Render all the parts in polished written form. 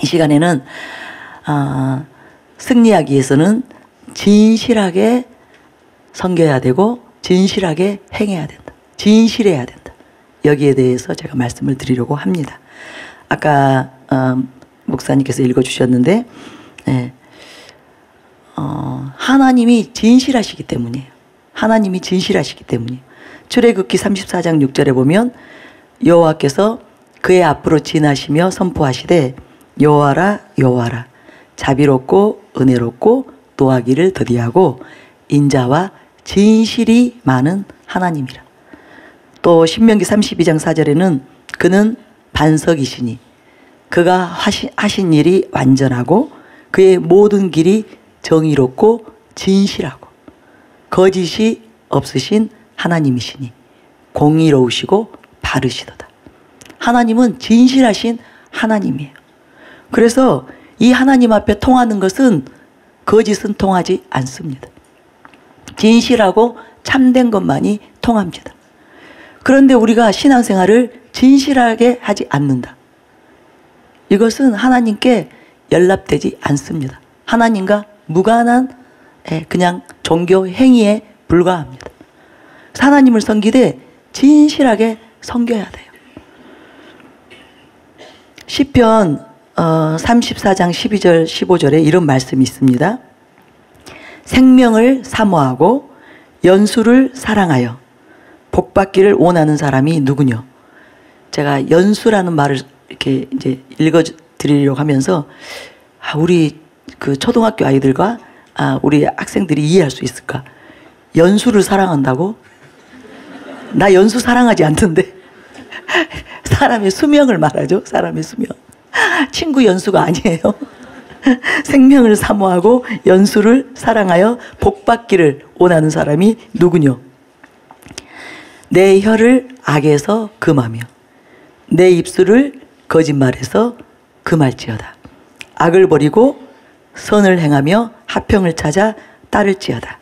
이 시간에는 승리하기 위해서는 진실하게 섬겨야 되고 진실하게 행해야 된다. 진실해야 된다. 여기에 대해서 제가 말씀을 드리려고 합니다. 아까 목사님께서 읽어주셨는데 하나님이 진실하시기 때문이에요. 하나님이 진실하시기 때문이에요. 출애굽기 34장 6절에 보면 여호와께서 그의 앞으로 지나시며 선포하시되 여호와라 여호와라 자비롭고 은혜롭고 노하기를 더디하고 인자와 진실이 많은 하나님이라. 또 신명기 32장 4절에는 그는 반석이시니 그가 하신 일이 완전하고 그의 모든 길이 정의롭고 진실하고 거짓이 없으신 하나님이시니 공의로우시고 바르시도다. 하나님은 진실하신 하나님이에요. 그래서 이 하나님 앞에 통하는 것은 거짓은 통하지 않습니다. 진실하고 참된 것만이 통합니다. 그런데 우리가 신앙생활을 진실하게 하지 않는다. 이것은 하나님께 연락되지 않습니다. 하나님과 무관한 그냥 종교 행위에 불과합니다. 하나님을 섬기되 진실하게 섬겨야 돼요. 시편 34장 12절 15절에 이런 말씀이 있습니다. 생명을 사모하고 연수를 사랑하여 복받기를 원하는 사람이 누구뇨? 제가 연수라는 말을 이렇게 이제 읽어드리려고 하면서 우리 그 초등학교 아이들과 우리 학생들이 이해할 수 있을까? 연수를 사랑한다고? 나 연수 사랑하지 않던데. 사람의 수명을 말하죠. 사람의 수명. 친구 연수가 아니에요. 생명을 사모하고 연수를 사랑하여 복받기를 원하는 사람이 누구뇨? 내 혀를 악에서 금하며 내 입술을 거짓말에서 금할지어다. 악을 버리고 선을 행하며 화평을 찾아 따를지어다.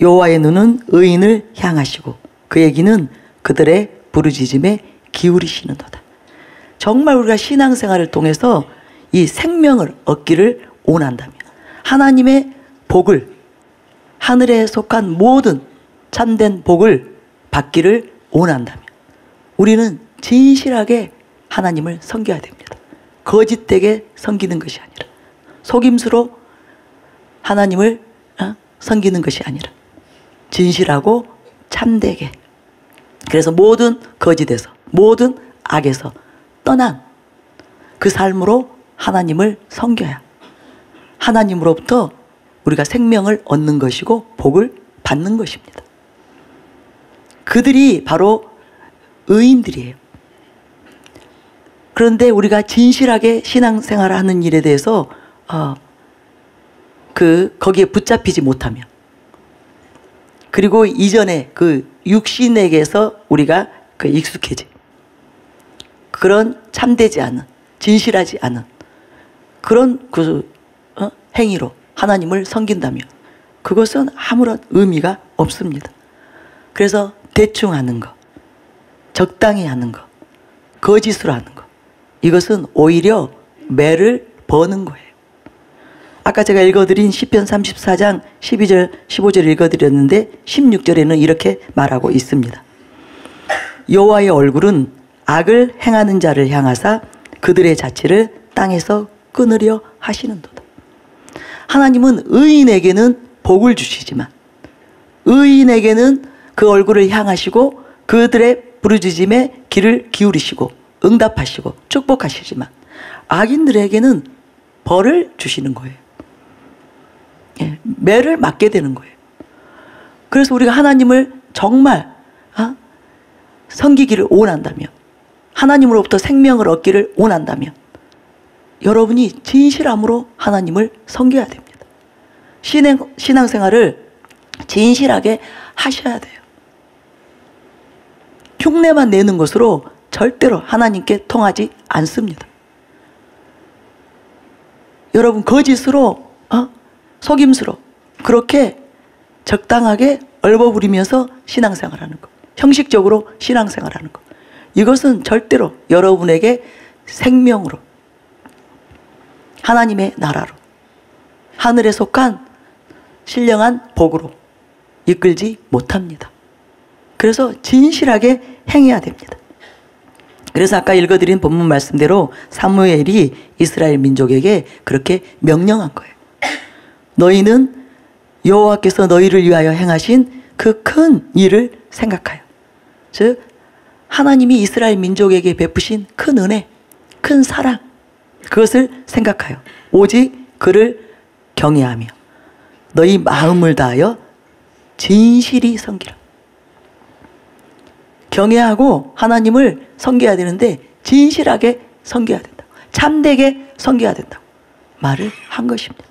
여호와의 눈은 의인을 향하시고 그의 귀는 그들의 부르짖음에 기울이시는도다. 정말 우리가 신앙생활을 통해서 이 생명을 얻기를 원한다면, 하나님의 복을, 하늘에 속한 모든 참된 복을 받기를 원한다면 우리는 진실하게 하나님을 섬겨야 됩니다. 거짓되게 섬기는 것이 아니라, 속임수로 하나님을 섬기는 것이 아니라 진실하고 참되게. 그래서 모든 거짓에서, 모든 악에서 떠난 그 삶으로 하나님을 섬겨야 하나님으로부터 우리가 생명을 얻는 것이고 복을 받는 것입니다. 그들이 바로 의인들이에요. 그런데 우리가 진실하게 신앙생활을 하는 일에 대해서 거기에 붙잡히지 못하면, 그리고 이전에 그 육신에게서 우리가 익숙해지, 그런 참되지 않은, 진실하지 않은 그런 행위로 하나님을 섬긴다면 그것은 아무런 의미가 없습니다. 그래서 대충 하는 거, 적당히 하는 거, 거짓으로 하는 거, 이것은 오히려 매를 버는 거예요. 아까 제가 읽어드린 시편 34장 12절 15절 읽어드렸는데 16절에는 이렇게 말하고 있습니다. 여호와의 얼굴은 악을 행하는 자를 향하사 그들의 자취를 땅에서 끊으려 하시는도다. 하나님은 의인에게는 복을 주시지만, 의인에게는 그 얼굴을 향하시고 그들의 부르짖음에 귀를 기울이시고 응답하시고 축복하시지만, 악인들에게는 벌을 주시는 거예요. 매를 맞게 되는 거예요. 그래서 우리가 하나님을 정말 섬기기를 원한다면, 하나님으로부터 생명을 얻기를 원한다면 여러분이 진실함으로 하나님을 섬겨야 됩니다. 신앙생활을 진실하게 하셔야 돼요. 흉내만 내는 것으로 절대로 하나님께 통하지 않습니다. 여러분, 거짓으로, 속임수로 그렇게 적당하게 얼버무리면서 신앙생활하는 것, 형식적으로 신앙생활하는 것, 이것은 절대로 여러분에게 생명으로, 하나님의 나라로, 하늘에 속한 신령한 복으로 이끌지 못합니다. 그래서 진실하게 행해야 됩니다. 그래서 아까 읽어드린 본문 말씀대로 사무엘이 이스라엘 민족에게 그렇게 명령한 거예요. 너희는 여호와께서 너희를 위하여 행하신 그 큰 일을 생각하여, 즉 하나님이 이스라엘 민족에게 베푸신 큰 은혜, 큰 사랑, 그것을 생각하여 오직 그를 경외하며 너희 마음을 다하여 진실이 섬기라. 경외하고 하나님을 섬겨야 되는데 진실하게 섬겨야 된다고, 참되게 섬겨야 된다고 말을 한 것입니다.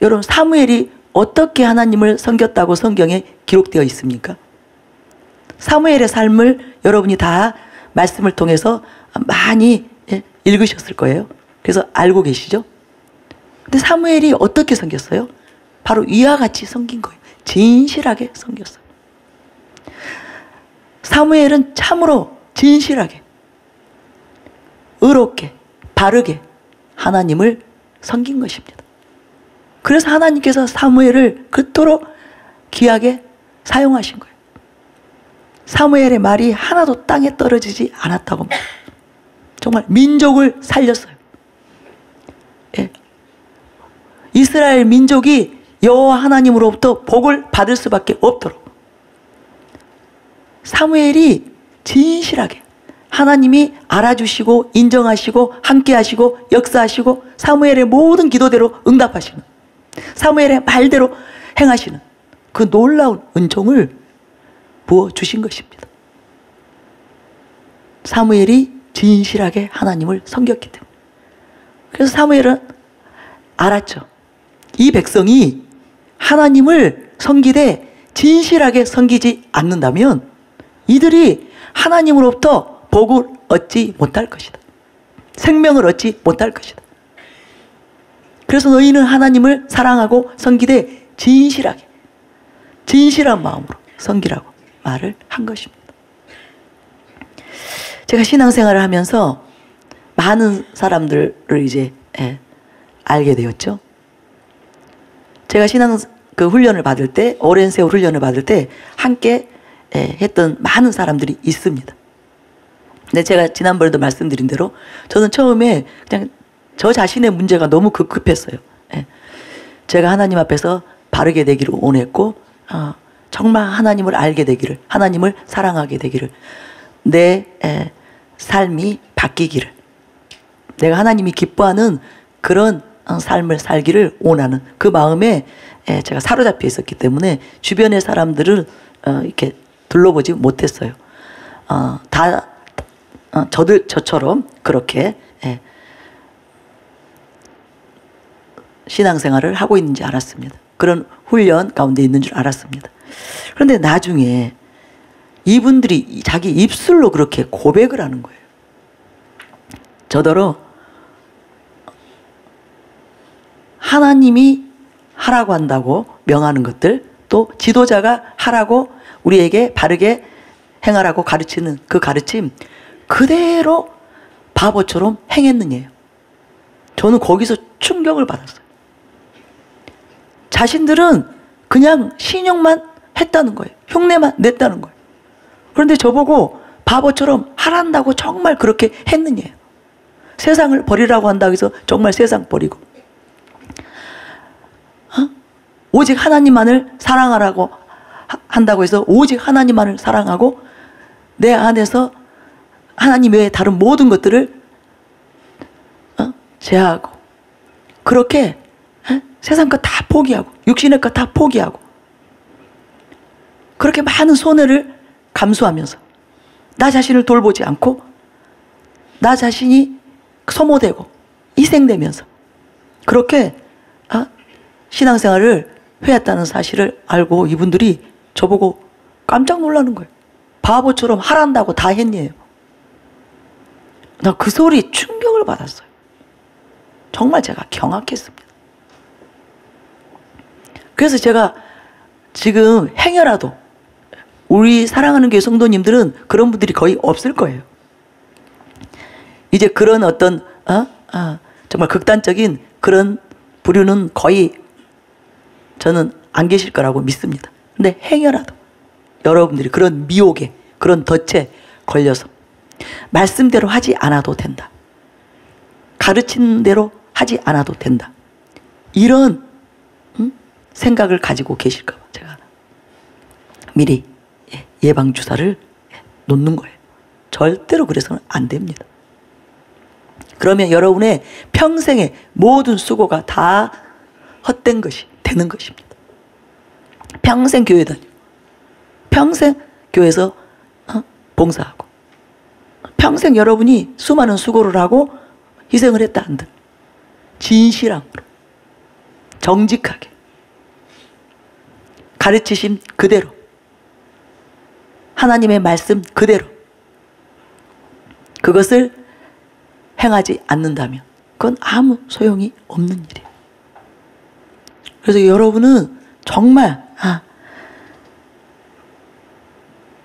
여러분, 사무엘이 어떻게 하나님을 섬겼다고 성경에 기록되어 있습니까? 사무엘의 삶을 여러분이 다 말씀을 통해서 많이 읽으셨을 거예요. 그래서 알고 계시죠? 근데 사무엘이 어떻게 섬겼어요? 바로 이와 같이 섬긴 거예요. 진실하게 섬겼어요. 사무엘은 참으로 진실하게, 의롭게, 바르게 하나님을 섬긴 것입니다. 그래서 하나님께서 사무엘을 그토록 귀하게 사용하신 거예요. 사무엘의 말이 하나도 땅에 떨어지지 않았다고 합니다. 정말 민족을 살렸어요. 예. 이스라엘 민족이 여호와 하나님으로부터 복을 받을 수밖에 없도록 사무엘이 진실하게 하나님이 알아주시고 인정하시고 함께하시고 역사하시고 사무엘의 모든 기도대로 응답하시는, 사무엘의 말대로 행하시는 그 놀라운 은총을 부어주신 것입니다. 사무엘이 진실하게 하나님을 섬겼기 때문에. 그래서 사무엘은 알았죠. 이 백성이 하나님을 섬기되 진실하게 섬기지 않는다면 이들이 하나님으로부터 복을 얻지 못할 것이다. 생명을 얻지 못할 것이다. 그래서 너희는 하나님을 사랑하고 섬기되 진실하게, 진실한 마음으로 섬기라고 말을 한 것입니다. 제가 신앙생활을 하면서 많은 사람들을 이제 알게 되었죠. 제가 훈련을 받을 때, 오랜 세월 훈련을 받을 때 함께 했던 많은 사람들이 있습니다. 근데 제가 지난번에도 말씀드린 대로 저는 처음에 그냥 저 자신의 문제가 너무 급급했어요. 제가 하나님 앞에서 바르게 되기를 원했고, 정말 하나님을 알게 되기를, 하나님을 사랑하게 되기를, 내 삶이 바뀌기를, 내가 하나님이 기뻐하는 그런 삶을 살기를 원하는 그 마음에 제가 사로잡혀 있었기 때문에 주변의 사람들을 이렇게 둘러보지 못했어요. 저처럼 그렇게 신앙생활을 하고 있는지 알았습니다. 그런 훈련 가운데 있는 줄 알았습니다. 그런데 나중에 이분들이 자기 입술로 그렇게 고백을 하는 거예요. 저더러 하나님이 하라고 한다고 명하는 것들, 또 지도자가 하라고 우리에게 바르게 행하라고 가르치는 그 가르침 그대로 바보처럼 행했느냐요. 저는 거기서 충격을 받았어요. 자신들은 그냥 신용만 했다는 거예요. 흉내만 냈다는 거예요. 그런데 저보고 바보처럼 하란다고 정말 그렇게 했느냐요. 세상을 버리라고 한다고 해서 정말 세상 버리고, 오직 하나님만을 사랑하라고 한다고 해서 오직 하나님만을 사랑하고 내 안에서 하나님 외에 다른 모든 것들을 제하고, 그렇게 세상 것 다 포기하고 육신의 것 다 포기하고 그렇게 많은 손해를 감수하면서 나 자신을 돌보지 않고 나 자신이 소모되고 희생되면서 그렇게 신앙생활을 해왔다는 사실을 알고 이분들이 저보고 깜짝 놀라는 거예요. 바보처럼 하란다고 다 했니에요. 나 그 소리 충격을 받았어요. 정말 제가 경악했습니다. 그래서 제가 지금 행여라도, 우리 사랑하는 교회 성도님들은 그런 분들이 거의 없을 거예요. 이제 그런 어떤 정말 극단적인 그런 부류는 거의 저는 안 계실 거라고 믿습니다. 근데 행여라도 여러분들이 그런 미혹에, 그런 덫에 걸려서 말씀대로 하지 않아도 된다, 가르친 대로 하지 않아도 된다, 이런 생각을 가지고 계실까 봐 제가 미리 예방주사를 놓는 거예요. 절대로 그래서는 안 됩니다. 그러면 여러분의 평생의 모든 수고가 다 헛된 것이 되는 것입니다. 평생 교회 다니고, 평생 교회에서 봉사하고, 평생 여러분이 수많은 수고를 하고 희생을 했다 한들 진실함으로, 정직하게, 가르치심 그대로, 하나님의 말씀 그대로 그것을 행하지 않는다면 그건 아무 소용이 없는 일이에요. 그래서 여러분은 정말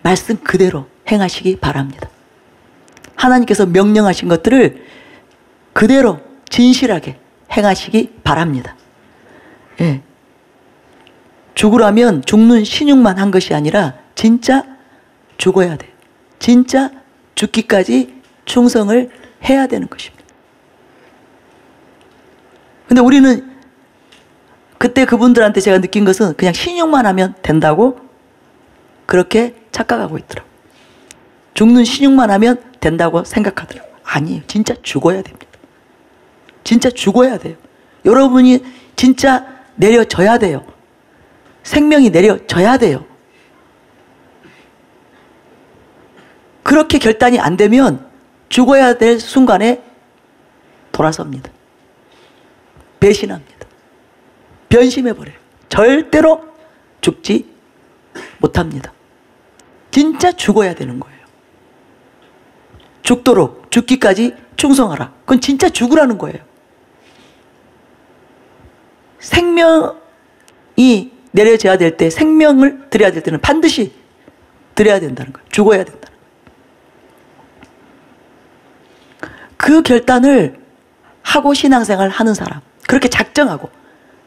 말씀 그대로 행하시기 바랍니다. 하나님께서 명령하신 것들을 그대로 진실하게 행하시기 바랍니다. 예. 죽으라면 죽는 신용만 한 것이 아니라 진짜 죽어야 돼요. 진짜 죽기까지 충성을 해야 되는 것입니다. 근데 우리는 그때 그분들한테 제가 느낀 것은 그냥 신용만 하면 된다고 그렇게 착각하고 있더라고요. 죽는 신용만 하면 된다고 생각하더라고요. 아니에요. 진짜 죽어야 됩니다. 진짜 죽어야 돼요. 여러분이 진짜 내려져야 돼요. 생명이 내려져야 돼요. 그렇게 결단이 안 되면 죽어야 될 순간에 돌아섭니다. 배신합니다. 변심해버려요. 절대로 죽지 못합니다. 진짜 죽어야 되는 거예요. 죽도록, 죽기까지 충성하라. 그건 진짜 죽으라는 거예요. 생명이 내려져야 될 때, 생명을 드려야 될 때는 반드시 드려야 된다는 거예요. 죽어야 된다는 거예요. 그 결단을 하고 신앙생활 하는 사람, 그렇게 작정하고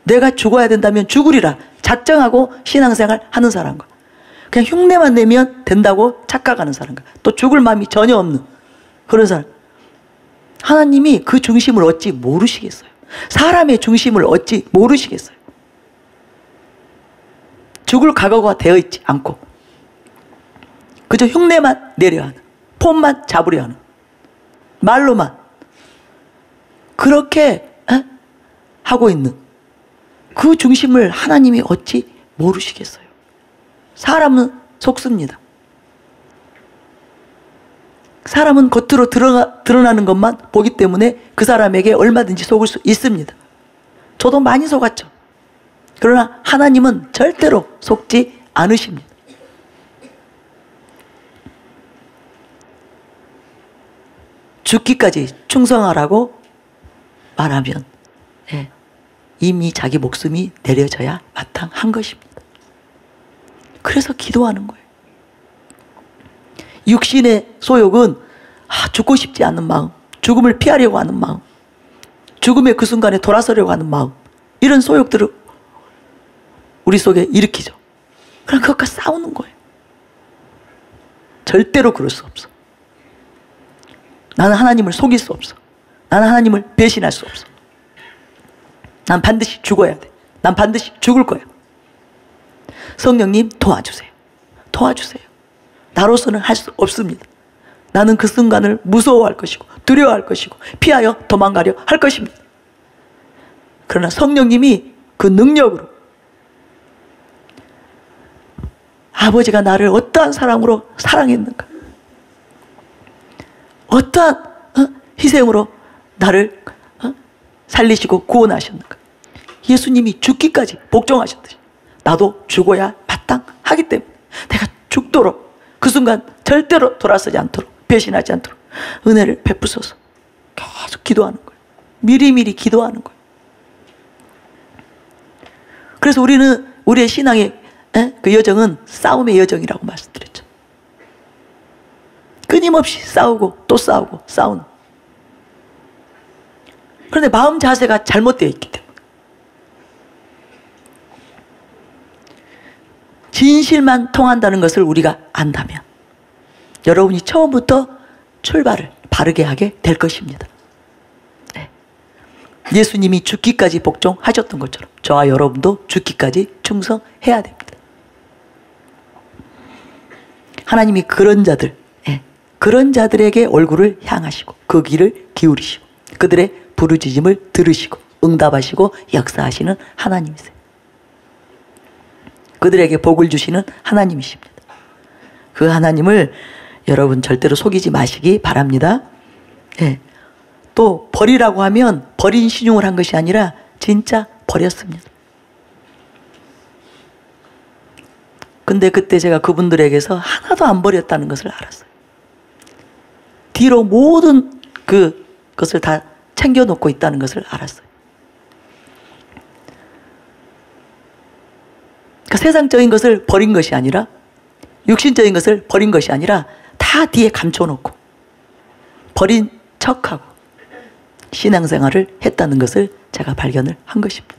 내가 죽어야 된다면 죽으리라 작정하고 신앙생활 하는 사람과, 그냥 흉내만 내면 된다고 착각하는 사람과, 또 죽을 마음이 전혀 없는 그런 사람, 하나님이 그 중심을 어찌 모르시겠어요? 사람의 중심을 어찌 모르시겠어요? 죽을 각오가 되어 있지 않고 그저 흉내만 내려 하는, 폼만 잡으려 하는, 말로만 그렇게 하고 있는 그 중심을 하나님이 어찌 모르시겠어요? 사람은 속습니다. 사람은 겉으로 드러나는 것만 보기 때문에 그 사람에게 얼마든지 속을 수 있습니다. 저도 많이 속았죠. 그러나 하나님은 절대로 속지 않으십니다. 죽기까지 충성하라고 말하면 이미 자기 목숨이 내려져야 마땅한 것입니다. 그래서 기도하는 거예요. 육신의 소욕은 죽고 싶지 않은 마음, 죽음을 피하려고 하는 마음, 죽음의 그 순간에 돌아서려고 하는 마음, 이런 소욕들을 우리 속에 일으키죠. 그럼 그것과 싸우는 거예요. 절대로 그럴 수 없어. 나는 하나님을 속일 수 없어. 나는 하나님을 배신할 수 없어. 난 반드시 죽어야 돼. 난 반드시 죽을 거야. 성령님 도와주세요. 도와주세요. 나로서는 할 수 없습니다. 나는 그 순간을 무서워할 것이고 두려워할 것이고 피하여 도망가려 할 것입니다. 그러나 성령님이 그 능력으로, 아버지가 나를 어떠한 사랑으로 사랑했는가, 어떠한 희생으로 나를 살리시고 구원하셨는가, 예수님이 죽기까지 복종하셨듯이 나도 죽어야 마땅하기 때문에 내가 죽도록, 그 순간 절대로 돌아서지 않도록, 배신하지 않도록 은혜를 베푸소서 계속 기도하는 거예요. 미리미리 기도하는 거예요. 그래서 우리는 우리의 신앙의 그 여정은 싸움의 여정이라고 말씀드렸죠. 끊임없이 싸우고 또 싸우고 싸우는. 그런데 마음 자세가 잘못되어 있기 때문에. 진실만 통한다는 것을 우리가 안다면 여러분이 처음부터 출발을 바르게 하게 될 것입니다. 네. 예수님이 죽기까지 복종하셨던 것처럼 저와 여러분도 죽기까지 충성해야 됩니다. 하나님이 그런 자들, 그런 자들에게 얼굴을 향하시고 그 귀를 기울이시고 그들의 부르짖음을 들으시고 응답하시고 역사하시는 하나님이세요. 그들에게 복을 주시는 하나님이십니다. 그 하나님을 여러분 절대로 속이지 마시기 바랍니다. 또 버리라고 하면 버린 신용을 한 것이 아니라 진짜 버렸습니다. 근데 그때 제가 그분들에게서 하나도 안 버렸다는 것을 알았어요. 뒤로 모든 그것을 다 챙겨놓고 있다는 것을 알았어요. 그러니까 세상적인 것을 버린 것이 아니라 육신적인 것을 버린 것이 아니라 다 뒤에 감춰놓고 버린 척하고 신앙생활을 했다는 것을 제가 발견을 한 것입니다.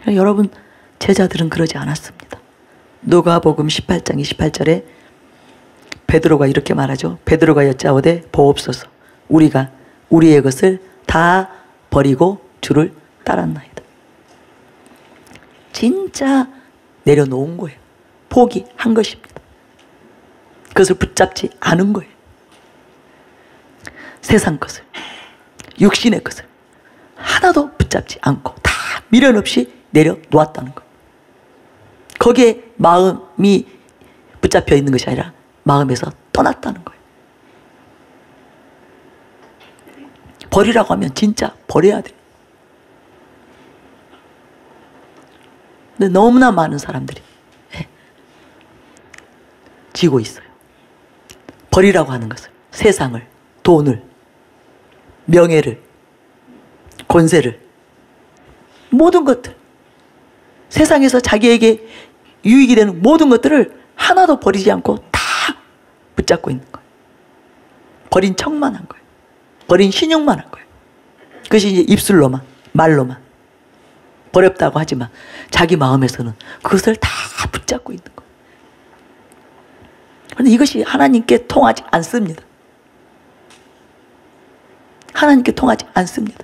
여러분 제자들은 그러지 않았습니다. 누가복음 18장 28절에 베드로가 이렇게 말하죠. 베드로가 여짜오되 보옵소서 우리가 우리의 것을 다 버리고 주를 따랐나이다. 진짜 내려놓은 거예요. 포기한 것입니다. 그것을 붙잡지 않은 거예요. 세상 것을, 육신의 것을 하나도 붙잡지 않고 다 미련 없이 내려놓았다는 거예요. 거기에 마음이 붙잡혀 있는 것이 아니라 마음에서 떠났다는 거예요. 버리라고 하면 진짜 버려야 돼요. 근데 너무나 많은 사람들이 지고 있어요. 버리라고 하는 것을, 세상을, 돈을, 명예를, 권세를, 모든 것들, 세상에서 자기에게 유익이 되는 모든 것들을 하나도 버리지 않고 다 붙잡고 있는 거예요. 버린 척만 한 거예요. 버린 신용만 한 거예요. 그것이 이제 입술로만, 말로만 버렸다고 하지만 자기 마음에서는 그것을 다 붙잡고 있는 거예요. 그런데 이것이 하나님께 통하지 않습니다. 하나님께 통하지 않습니다.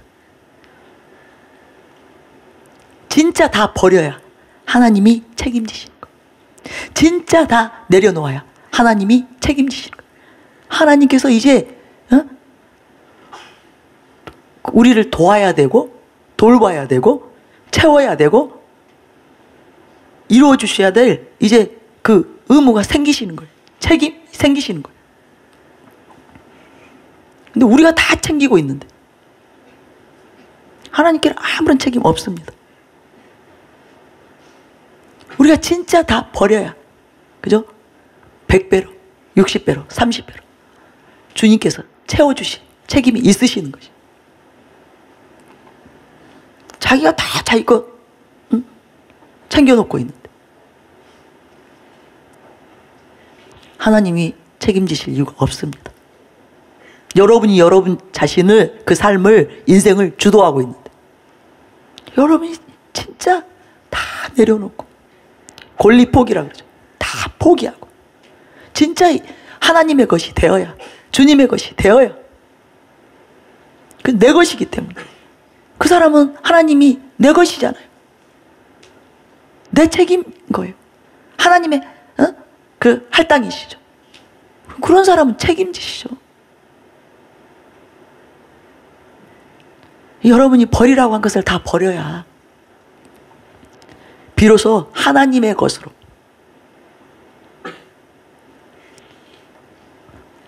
진짜 다 버려야 하나님이 책임지시는 거예요. 진짜 다 내려놓아야 하나님이 책임지시는 거예요. 하나님께서 이제 우리를 도와야 되고 돌봐야 되고 채워야 되고 이루어 주셔야 될 이제 그 의무가 생기시는 거예요. 책임 생기시는 거예요. 근데 우리가 다 챙기고 있는데 하나님께는 아무런 책임 없습니다. 우리가 진짜 다 버려야, 그죠? 100배로, 60배로, 30배로 주님께서 채워주실 책임이 있으시는 것이. 자기가 다 자기 거 챙겨놓고 있는데 하나님이 책임지실 이유가 없습니다. 여러분이 여러분 자신을, 그 삶을, 인생을 주도하고 있는데 여러분이 진짜 다 내려놓고 권리 포기라고 그러죠. 다 포기하고 진짜 하나님의 것이 되어야, 주님의 것이 되어야, 그 내 것이기 때문에. 그 사람은 하나님이 내 것이잖아요. 내 책임인 거예요. 하나님의 그 할당이시죠. 그런 사람은 책임지시죠. 여러분이 버리라고 한 것을 다 버려야 비로소 하나님의 것으로,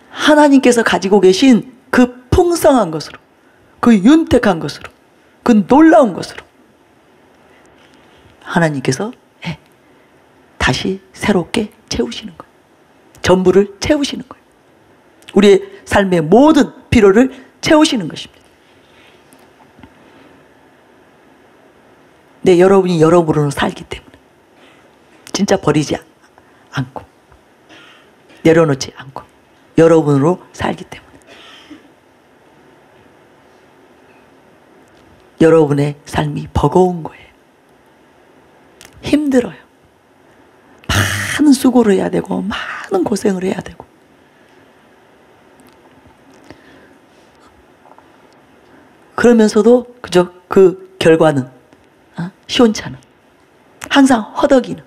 하나님께서 가지고 계신 그 풍성한 것으로, 그 윤택한 것으로, 그 놀라운 것으로 하나님께서 다시 새롭게 채우시는 거예요. 전부를 채우시는 거예요. 우리의 삶의 모든 필요를 채우시는 것입니다. 네, 여러분이 여러분으로 살기 때문에 진짜 버리지 않고 내려놓지 않고 여러분으로 살기 때문에 여러분의 삶이 버거운 거예요. 힘들어요. 많은 수고를 해야 되고 많은 고생을 해야 되고. 그러면서도 그저 그 결과는 시원찮은, 항상 허덕이는,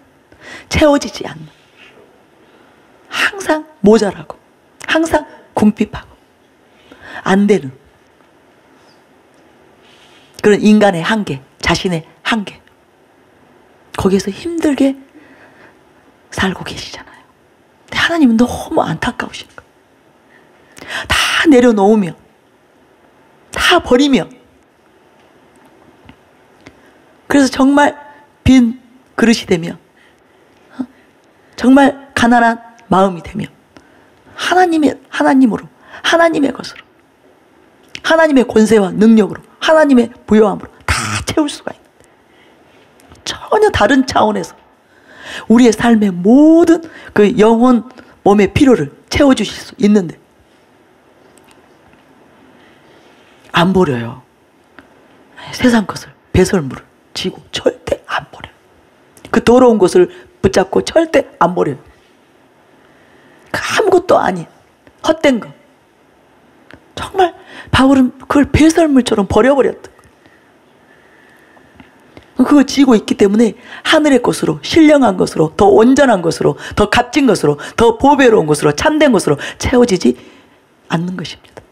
채워지지 않는, 항상 모자라고, 항상 궁핍하고 안 되는 그런 인간의 한계, 자신의 한계, 거기에서 힘들게 살고 계시잖아요. 근데 하나님은 너무 안타까우신 거예요. 다 내려놓으며, 다 버리며, 그래서 정말 빈 그릇이 되며, 정말 가난한 마음이 되며, 하나님으로, 하나님의 것으로, 하나님의 권세와 능력으로, 하나님의 부요함으로 다 채울 수가 있는데, 전혀 다른 차원에서 우리의 삶의 모든 그 영혼, 몸의 필요를 채워주실 수 있는데 안 버려요. 세상 것을, 배설물을 쥐고 절대 안 버려요. 그 더러운 것을 붙잡고 절대 안 버려요. 그 아무것도 아닌 헛된 거. 정말 바울은 그걸 배설물처럼 버려버렸다. 그걸 쥐고 있기 때문에 하늘의 것으로, 신령한 것으로, 더 온전한 것으로, 더 값진 것으로, 더 보배로운 것으로, 참된 것으로 채워지지 않는 것입니다.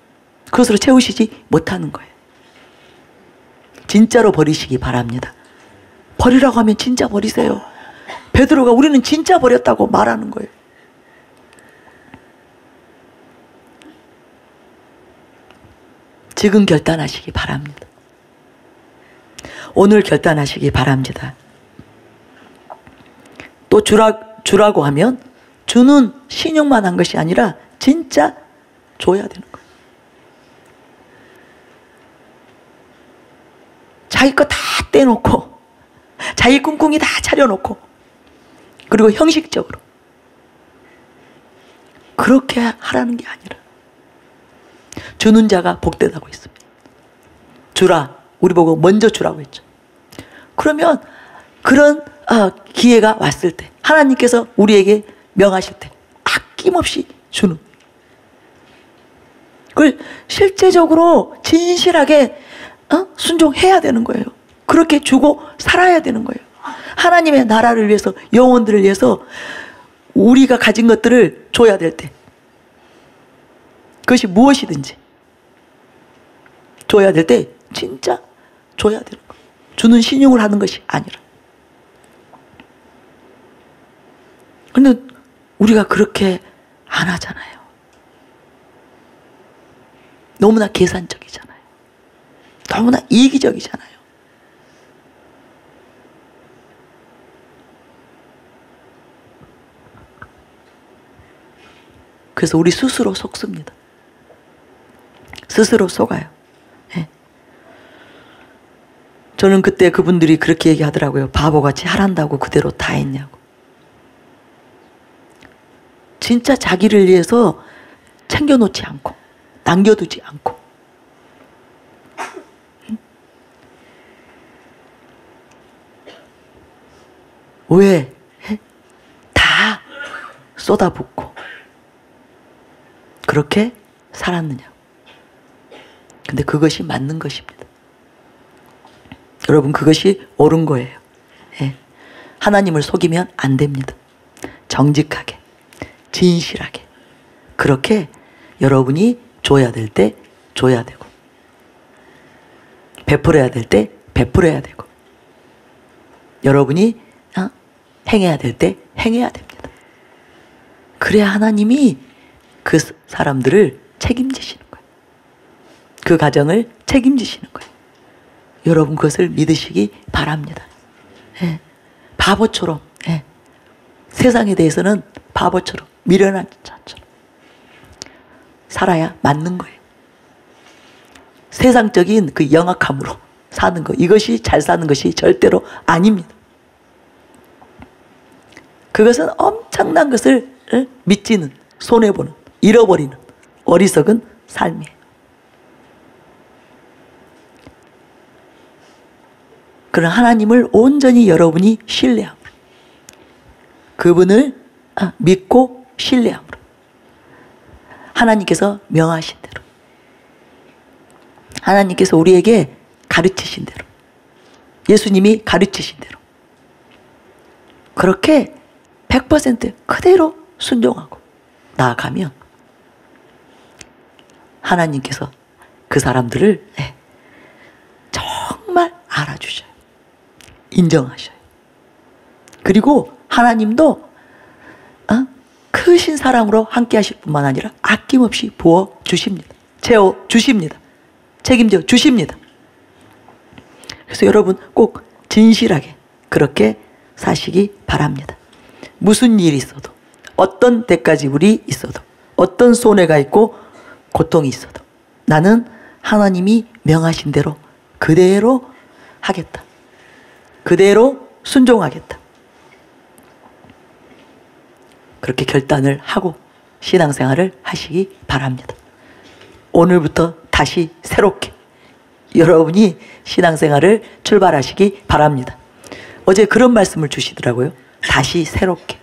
그것으로 채우시지 못하는 거예요. 진짜로 버리시기 바랍니다. 버리라고 하면 진짜 버리세요. 베드로가 우리는 진짜 버렸다고 말하는 거예요. 지금 결단하시기 바랍니다. 오늘 결단하시기 바랍니다. 또 주라고 하면 주는 신용만 한 것이 아니라 진짜 줘야 되는 거예요. 자기 거 다 떼놓고, 자기 꿍꿍이 다 차려놓고, 그리고 형식적으로 그렇게 하라는 게 아니라 주는 자가 복되다고 했습니다. 주라, 우리 보고 먼저 주라고 했죠. 그러면 그런 기회가 왔을 때, 하나님께서 우리에게 명하실 때 아낌없이 주는, 그걸 실제적으로 진실하게 순종해야 되는 거예요. 그렇게 주고 살아야 되는 거예요. 하나님의 나라를 위해서, 영혼들을 위해서 우리가 가진 것들을 줘야 될 때, 그것이 무엇이든지 줘야 될 때 진짜 줘야 되는 거예요. 주는 신용을 하는 것이 아니라. 근데 우리가 그렇게 안 하잖아요. 너무나 계산적이잖아요. 너무나 이기적이잖아요. 그래서 우리 스스로 속습니다. 스스로 속아요. 네. 저는 그때 그분들이 그렇게 얘기하더라고요. 바보같이 하란다고 그대로 다 했냐고. 진짜 자기를 위해서 챙겨놓지 않고, 남겨두지 않고, 왜? 다 쏟아붓고 그렇게 살았느냐. 근데 그것이 맞는 것입니다. 여러분, 그것이 옳은 거예요. 예. 하나님을 속이면 안 됩니다. 정직하게, 진실하게, 그렇게 여러분이 줘야 될 때 줘야 되고, 베풀어야 될 때 베풀어야 되고, 여러분이 행해야 될 때 행해야 됩니다. 그래야 하나님이 그 사람들을 책임지시는 거예요. 그 가정을 책임지시는 거예요. 여러분, 그것을 믿으시기 바랍니다. 예. 바보처럼, 예. 세상에 대해서는 바보처럼, 미련한 자처럼 살아야 맞는 거예요. 세상적인 그 영악함으로 사는 것, 이것이 잘 사는 것이 절대로 아닙니다. 그것은 엄청난 것을 믿지는, 손해보는, 잃어버리는 어리석은 삶이에요. 그런 하나님을 온전히 여러분이 신뢰함으로, 그분을 믿고 신뢰함으로, 하나님께서 명하신 대로, 하나님께서 우리에게 가르치신 대로, 예수님이 가르치신 대로 그렇게 100% 그대로 순종하고 나아가면 하나님께서 그 사람들을 정말 알아주셔요. 인정하셔요. 그리고 하나님도 크신 사랑으로 함께 하실 뿐만 아니라 아낌없이 부어주십니다. 채워주십니다. 책임져 주십니다. 그래서 여러분 꼭 진실하게 그렇게 사시기 바랍니다. 무슨 일이 있어도, 어떤 데까지불이 있어도, 어떤 손해가 있고 고통이 있어도 나는 하나님이 명하신 대로 그대로 하겠다. 그대로 순종하겠다. 그렇게 결단을 하고 신앙생활을 하시기 바랍니다. 오늘부터 다시 새롭게 여러분이 신앙생활을 출발하시기 바랍니다. 어제 그런 말씀을 주시더라고요. 다시 새롭게,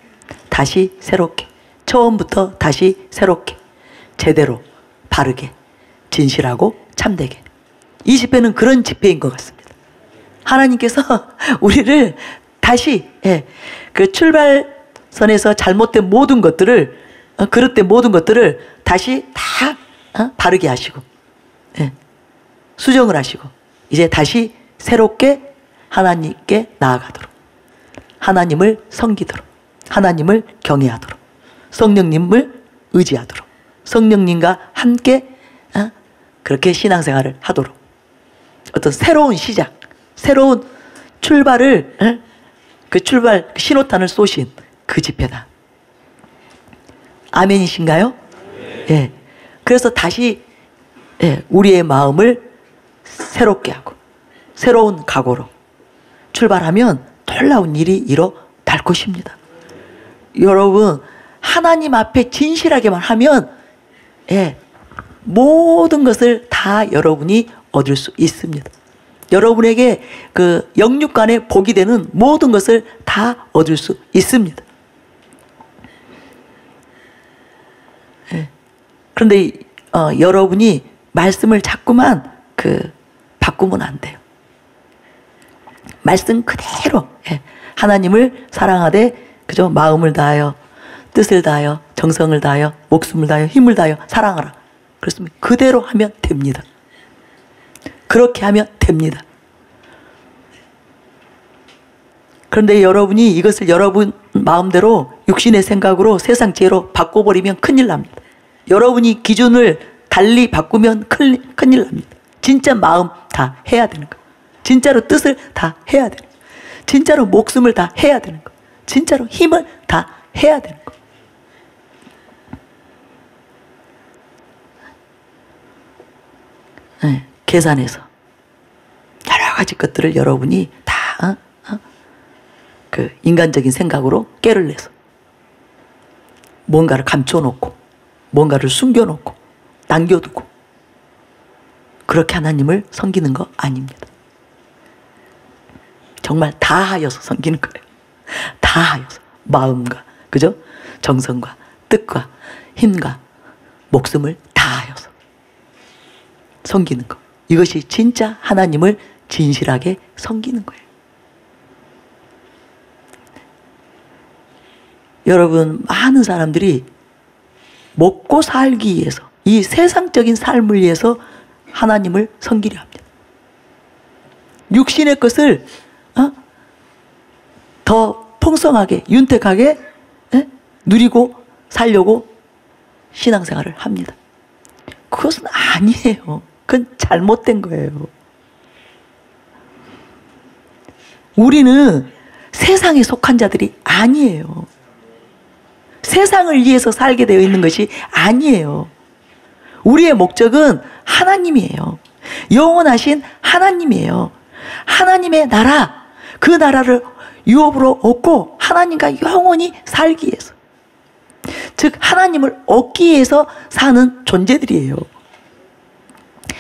다시 새롭게, 처음부터 다시 새롭게, 제대로, 바르게, 진실하고 참되게. 이 집회는 그런 집회인 것 같습니다. 하나님께서 우리를 다시 그 출발선에서 잘못된 모든 것들을, 그릇된 모든 것들을 다시 다 바르게 하시고 수정을 하시고 이제 다시 새롭게 하나님께 나아가도록, 하나님을 섬기도록, 하나님을 경외하도록, 성령님을 의지하도록, 성령님과 함께 그렇게 신앙생활을 하도록, 어떤 새로운 시작, 새로운 출발을, 그 출발 신호탄을 쏘신 그 집회다. 아멘이신가요? 예. 그래서 다시 우리의 마음을 새롭게 하고 새로운 각오로 출발하면 놀라운 일이 일어날 것입니다. 여러분 하나님 앞에 진실하게만 하면 모든 것을 다 여러분이 얻을 수 있습니다. 여러분에게 그 영육간에 복이 되는 모든 것을 다 얻을 수 있습니다. 그런데 여러분이 말씀을 자꾸만 바꾸면 안 돼요. 말씀 그대로 하나님을 사랑하되 그저 마음을 다하여, 뜻을 다하여, 정성을 다하여, 목숨을 다하여, 힘을 다하여 사랑하라. 그렇습니다. 그대로 하면 됩니다. 그렇게 하면 됩니다. 그런데 여러분이 이것을 여러분 마음대로 육신의 생각으로 세상 지혜로 바꿔버리면 큰일 납니다. 여러분이 기준을 달리 바꾸면 큰일 납니다. 진짜 마음 다 해야 되는 거, 진짜로 뜻을 다 해야 되는 거, 진짜로 목숨을 다 해야 되는 거, 진짜로 힘을 다 해야 되는 거. 계산해서 여러 가지 것들을 여러분이 다 그 인간적인 생각으로 깨를 내서 뭔가를 감춰놓고 뭔가를 숨겨놓고 남겨두고 그렇게 하나님을 섬기는 거 아닙니다. 정말 다하여서 섬기는 거예요. 다하여서 마음과 그죠? 정성과 뜻과 힘과 목숨을 다하여서 섬기는 거. 이것이 진짜 하나님을 진실하게 섬기는 거예요. 여러분 많은 사람들이 먹고 살기 위해서 이 세상적인 삶을 위해서 하나님을 섬기려 합니다. 육신의 것을 더 풍성하게 윤택하게 누리고 살려고 신앙생활을 합니다. 그것은 아니에요. 그건 잘못된 거예요. 우리는 세상에 속한 자들이 아니에요. 세상을 위해서 살게 되어 있는 것이 아니에요. 우리의 목적은 하나님이에요. 영원하신 하나님이에요. 하나님의 나라, 그 나라를 유업으로 얻고 하나님과 영원히 살기 위해서, 즉 하나님을 얻기 위해서 사는 존재들이에요.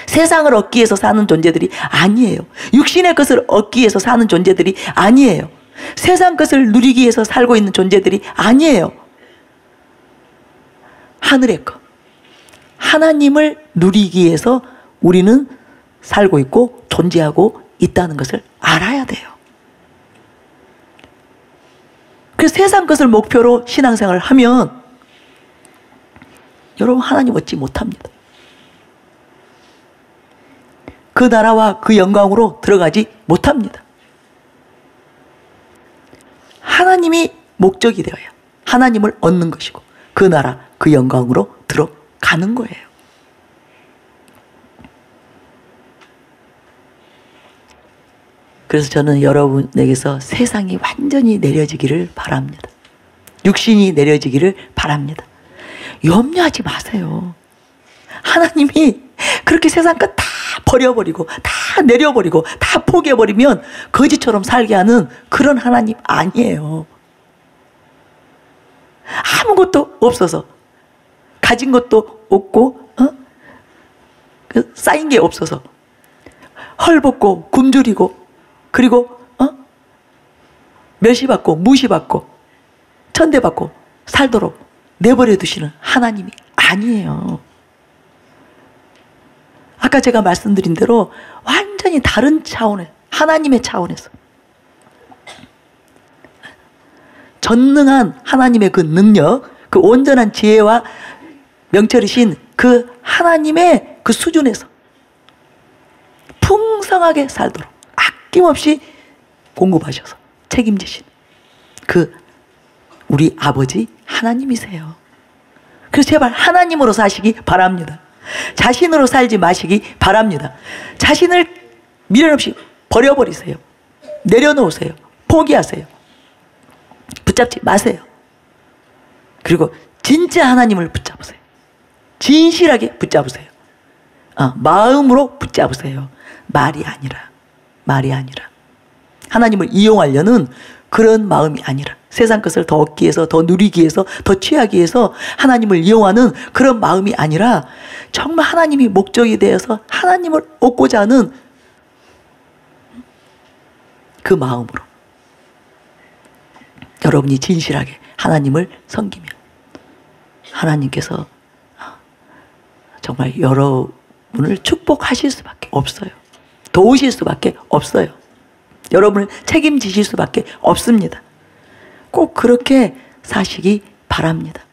세상을 얻기 위해서 사는 존재들이 아니에요. 육신의 것을 얻기 위해서 사는 존재들이 아니에요. 세상 것을 누리기 위해서 살고 있는 존재들이 아니에요. 하늘의 것, 하나님을 누리기 위해서 우리는 살고 있고 존재하고 있다는 것을 알아야 돼요. 그래서 세상 것을 목표로 신앙생활을 하면 여러분 하나님 얻지 못합니다. 그 나라와 그 영광으로 들어가지 못합니다. 하나님이 목적이 되어야 하나님을 얻는 것이고 그 나라 그 영광으로 들어가는 거예요. 그래서 저는 여러분에게서 세상이 완전히 내려지기를 바랍니다. 육신이 내려지기를 바랍니다. 염려하지 마세요. 하나님이 그렇게 세상 것 다 버려버리고 다 내려버리고 다 포기해버리면 거지처럼 살게 하는 그런 하나님 아니에요. 아무것도 없어서 가진 것도 없고 쌓인 게 없어서 헐벗고 굶주리고 그리고 멸시받고 무시받고 천대받고 살도록 내버려 두시는 하나님이 아니에요. 아까 제가 말씀드린 대로 완전히 다른 차원의 하나님의 차원에서 전능한 하나님의 그 능력, 그 온전한 지혜와 명철이신 그 하나님의 그 수준에서 풍성하게 살도록 아낌없이 공급하셔서 책임지신 그 우리 아버지 하나님이세요. 그래서 제발 하나님으로 사시기 바랍니다. 자신으로 살지 마시기 바랍니다. 자신을 미련 없이 버려버리세요. 내려놓으세요. 포기하세요. 붙잡지 마세요. 그리고 진짜 하나님을 붙잡으세요. 진실하게 붙잡으세요. 마음으로 붙잡으세요. 말이 아니라 하나님을 이용하려는 그런 마음이 아니라 세상 것을 더 얻기 위해서 더 누리기 위해서 더 취하기 위해서 하나님을 이용하는 그런 마음이 아니라 정말 하나님이 목적이 되어서 하나님을 얻고자 하는 그 마음으로 여러분이 진실하게 하나님을 섬기면 하나님께서 정말 여러분을 축복하실 수밖에 없어요. 도우실 수밖에 없어요. 여러분을 책임지실 수밖에 없습니다. 꼭 그렇게 사시기 바랍니다.